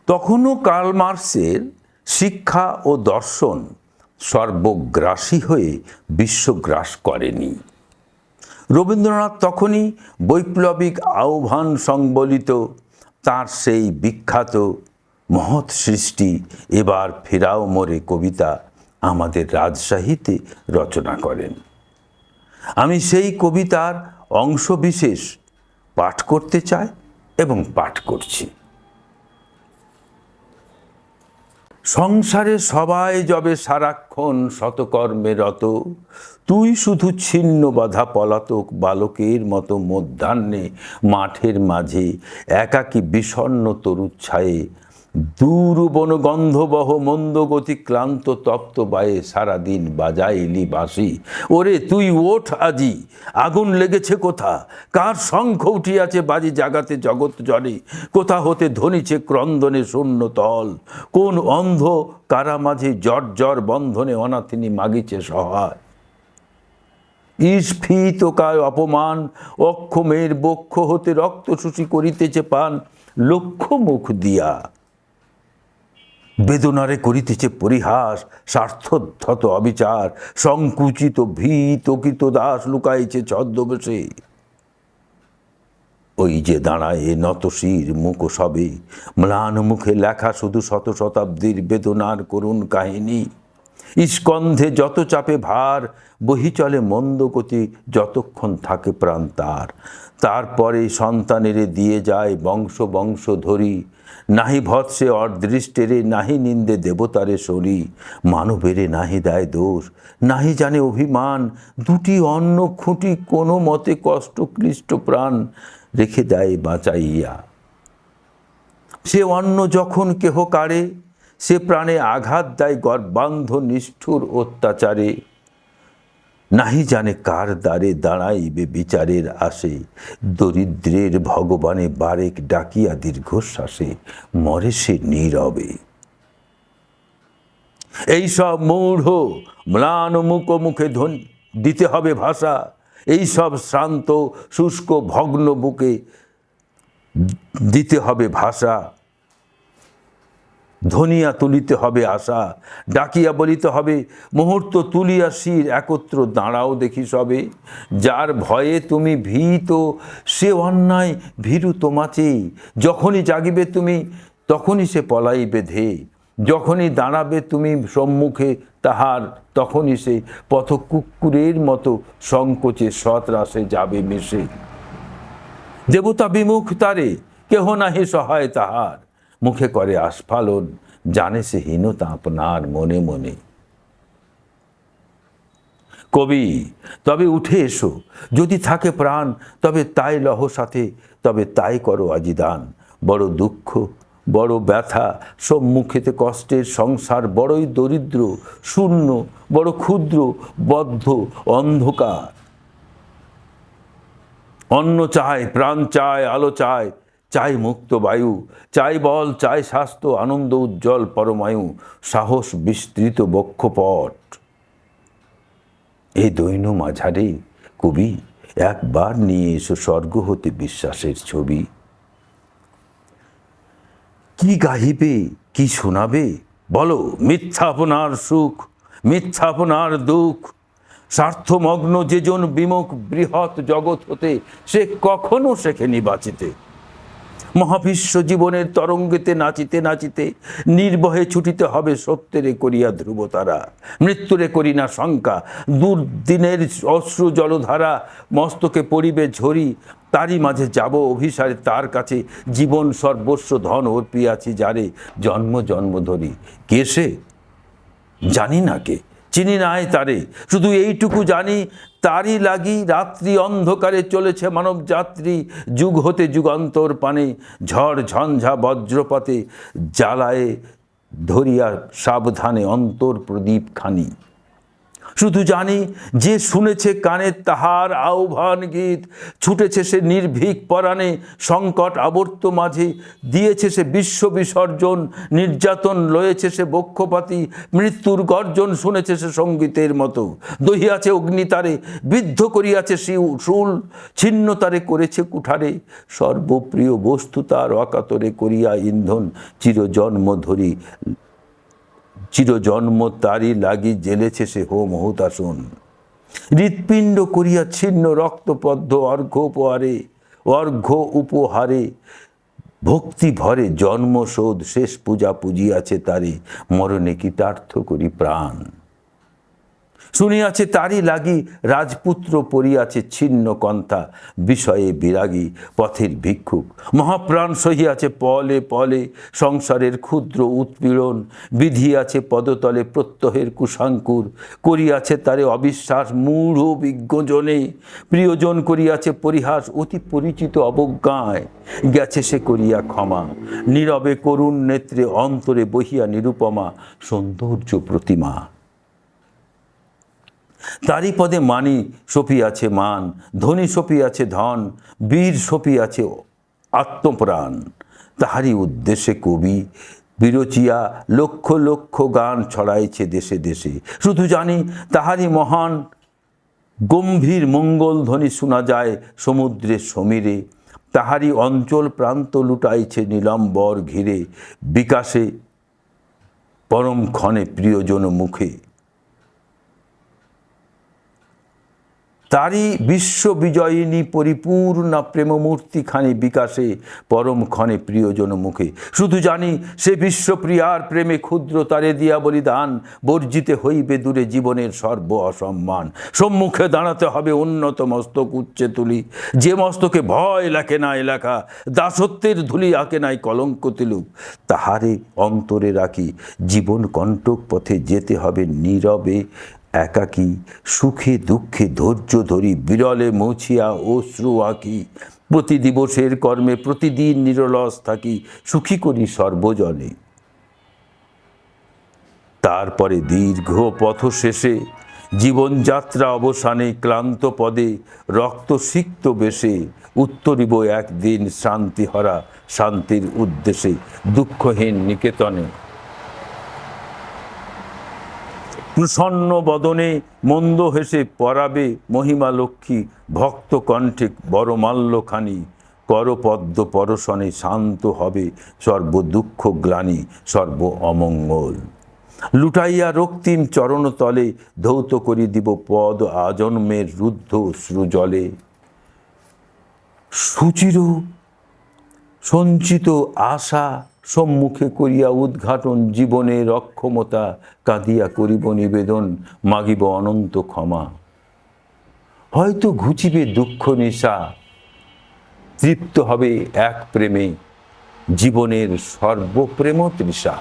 তখনও কার্ল মার্ক্সের শিক্ষা ও দর্শন সর্বগ্রাসী হয়ে বিশ্বগ্রাস করেনি। রবীন্দ্রনাথ তখনই বৈপ্লবিক আহ্বান সংবলিত তার সেই বিখ্যাত মহৎ সৃষ্টি এবার ফেরাও মোরে কবিতা আমাদের রাজশাহীতে রচনা করেন। আমি সেই কবিতার অংশবিশেষ পাঠ করতে চাই এবং পাঠ করছি। সংসারে সবাই যবে সারাক্ষণ শতকর্মে রত, তুই শুধু ছিন্ন বাধা পলাতক বালকের মতো মধ্যাহ্নে মাঠের মাঝে একাকী বিষণ্ণ তরুচ্ছায়ে দূর বনগন্ধবহ মন্দগতি ক্লান্ত তপ্ত বায়ে সারাদিন বাজাইলি বাঁশি। ওরে তুই ওঠ আজি, আগুন লেগেছে কোথা, কার শঙ্খ উঠিয়াছে বাজি জাগাতে জগৎ জলে, কোথা হতে ধ্বনিছে ক্রন্দনে শূন্য তল, কোন অন্ধ কারা মাঝে জর্জর বন্ধনে অনাথিনী মাগিছে সহায়। ঈর্ষিতকায় অপমান অক্ষমের বক্ষ হতে রক্ত শুষি করিতেছে পান লক্ষ মুখ দিয়া, বেদনারে করিতেছে পরিহাস স্বার্থোদ্ধত অবিচার, সংকুচিত ভীত দাস লুকাইছে ছদ্মবেশে। ওই যে দাঁড়ায় নতশির মুখ সবে, ম্লান মুখে লেখা শুধু শত শতাব্দীর বেদনার করুণ কাহিনী। স্কন্ধে যত চাপে ভার, বহি চলে মন্দগতি যতক্ষণ থাকে প্রাণ তার। তারপরে সন্তানেরে দিয়ে যায় বংশ বংশ ধরি, নাহি ভৎসে অদৃষ্টেরে নাহি নিন্দে দেবতারে সরি, মানবেরে নাহি দেয় দোষ নাহি জানে অভিমান, দুটি অন্ন খুঁটি কোনো মতে কষ্ট ক্লিষ্ট প্রাণ রেখে দেয় বাঁচাইয়া। সে অন্ন যখন কেহ কাড়ে, সে প্রাণে আঘাত দেয় গর্বান্ধ নিষ্ঠুর অত্যাচারে, নাহি জানে কার দ্বারে দাঁড়াইবে বিচারের আসে, দরিদ্রের ভগবানে বারেক ডাকিয়া দীর্ঘশ্বাসে মরে সে নীরবে। এইসব মূঢ় ম্লান মুখ মুখে দিতে হবে ভাষা, এইসব শ্রান্ত শুষ্ক ভগ্ন বুকে দিতে হবে ভাষা, ধনিয়া তুলিতে হবে আশা, ডাকিয়া বলিতে হবে মুহূর্ত তুলিয়া শির একত্র দাঁড়াও দেখি সবে। যার ভয়ে তুমি ভীত সে অন্যায় ভীরু তোমাচে, যখনই জাগিবে তুমি তখনই সে পলাইবে ধে, যখনই দাঁড়াবে তুমি সম্মুখে তাহার তখনই সে পথ কুকুরের মতো সংকোচে সৎরাসে যাবে মিশে। দেবতা বিমুখ তারে কেহ নাহি সহায় তাহার, মুখে করে আস্ফালন জানে সে হীনতা আপনার মনে মনে। কবি তবে উঠে এসো, যদি থাকে প্রাণ তবে তাই লহ সাথে, তবে তাই করো আজি দান। বড় দুঃখ বড় ব্যথা সম্মুখেতে কষ্টের সংসার বড়ই দরিদ্র শূন্য বড় ক্ষুদ্র বদ্ধ অন্ধকার। অন্ন চায় প্রাণ চায় আলো চায়, চাই মুক্ত বায়ু, চাই বল চাই স্বাস্থ্য আনন্দ উজ্জ্বল পরমায়ু, সাহস বিস্তৃত বক্ষপট। এই দৈন্য মাঝারে কবি একবার নিয়ে এসো স্বর্গ হতে বিশ্বাসের ছবি। কি গাহিবে কি শোনাবে বলো, মিথ্যা আপনার সুখ মিথ্যা আপনার দুঃখ, স্বার্থমগ্ন যেজন বিমুখ বৃহৎ জগৎ হতে সে কখনো শেখেনি বাঁচিতে। মহাবিশ্ব জীবনের তরঙ্গেতে নাচিতে নাচিতে নির্বহে ছুটিতে হবে সত্যেরে করিয়া ধ্রুবতারা, মৃত্যুরে করি না শঙ্কা দুর্দিনের অশ্রু জলধারা, মস্তকে পড়িবে ঝরি তারই মাঝে যাব অভিসারে তার কাছে, জীবন সর্বস্ব ধন অর্পিয়াছি যারে জন্ম জন্ম ধরি। কে সে জানি না, কে চিনি নাই তারে, শুধু এইটুকু জানি তারই লাগি রাত্রি অন্ধকারে চলেছে মানব যাত্রী, যুগ হতে যুগান্তর পানে ঝড় ঝঞ্ঝা বজ্রপাতে জ্বালায়ে ধরিয়া সাবধানে অন্তর প্রদীপ খানি। শুধু জানি যে শুনেছে কানের তাহার আহ্বান গীত, ছুটেছে সে নির্ভীক পরাণে সংকট আবর্ত মাঝে, দিয়েছে সে বিশ্ব বিসর্জন, নির্যাতন লয়েছে সে বক্ষপাতি, মৃত্যুর গর্জন শুনেছে সে সঙ্গীতের মতো, দহিয়াছে অগ্নিতারে, বিদ্ধ করিয়াছে শুল, ছিন্নতারে করেছে কুঠারে, সর্বপ্রিয় বস্তু তার অকাতরে করিয়া ইন্ধন, চিরজন্ম তারই লাগি জেলেছে সে হোম হুতাশন। হৃৎপিণ্ড করিয়া ছিন্ন রক্তপদ্ম অর্ঘ্য উপহারে, ভক্তি ভরে জন্মশোধ শেষ পূজা পুজিয়াছে তারে, মরণে কৃতার্থ করি প্রাণ। শুনিয়াছে তারই লাগি রাজপুত্র পড়িয়াছে ছিন্ন কন্থা, বিষয়ে বিরাগী পথের ভিক্ষুক, মহাপ্রাণ সহিয়াছে পলে পলে সংসারের ক্ষুদ্র উৎপীড়ন, বিধিয়াছে পদতলে প্রত্যহের কুশাঙ্কুর, করিয়াছে তারে অবিশ্বাস মূঢ় বিজ্ঞজনে, প্রিয়জন করিয়াছে পরিহাস অতি পরিচিত অবজ্ঞায়, গেছে সে করিয়া ক্ষমা, নীরবে করুণ নেত্রে অন্তরে বহিয়া নিরুপমা সৌন্দর্য প্রতিমা। তারই পদে মানি সপিয়াছে মান, ধনী সপিয়াছে ধন, বীর সপিয়াছে আত্মপ্রাণ, তাহারই উদ্দেশ্যে কবি বিরচিয়া লক্ষ লক্ষ গান ছড়াইছে দেশে দেশে। শুধু জানি তাহারই মহান গম্ভীর মঙ্গল ধ্বনি শোনা যায় সমুদ্রের সমীরে, তাহারই অঞ্চল প্রান্ত লুটাইছে নীলাম্বর ঘিরে, বিকাশে পরম ক্ষণে প্রিয়জন মুখে। তারই বিশ্ববিজয়িনী পরিপূর্ণা প্রেমমূর্তিখানি বিকাশে পরম ক্ষণে প্রিয়জন মুখে। শুধু জানি সে বিশ্বপ্রিয়ার প্রেমে ক্ষুদ্র তারে দিয়া বলিদান, বর্জিতে হইবে দূরে জীবনের সর্ব অসম্মান, সম্মুখে দাঁড়াতে হবে উন্নত মস্তক উচ্চে তুলি, যে মস্তকে ভয় লেখে নাই লেখা, দাসত্বের ধুলি আঁকে নাই কলঙ্ক তিলুক, তাহারে অন্তরে রাখি জীবন কণ্টক পথে যেতে হবে নীরবে একাকী, সুখে দুঃখে ধৈর্য ধরি বিরলে মুছিয়া অশ্রু আঁকি, প্রতি দিবসের কর্মে প্রতিদিন নিরলস থাকি, সুখী করি সর্বজনে। তারপরে দীর্ঘ পথ শেষে জীবনযাত্রা অবসানে ক্লান্ত পদে রক্তসিক্ত বেশে উত্তরিব একদিন শান্তিহরা শান্তির উদ্দেশ্যে দুঃখহীন নিকেতনে। প্রসন্ন বদনে মন্দ হেসে পরাবে মহিমা লক্ষ্মী, ভক্ত কণ্ঠে বরমাল্যখানি, করপদ্ম পরশনে শান্ত হবে সর্ব দুঃখ গ্লানি সর্ব অমঙ্গল। লুটাইয়া রক্তিম চরণতলে ধৌত করি দিব পদ আজন্মের রুদ্ধ অশ্রুজলে। সুচির সঞ্চিত আশা সম্মুখে করিয়া উদ্ঘাটন জীবনের অক্ষমতা, কাঁদিয়া করিব নিবেদন মাগিব অনন্ত ক্ষমা। হয়তো ঘুচিবে দুঃখ নিশা, তৃপ্ত হবে এক প্রেমে জীবনের সর্বপ্রেম তৃষা।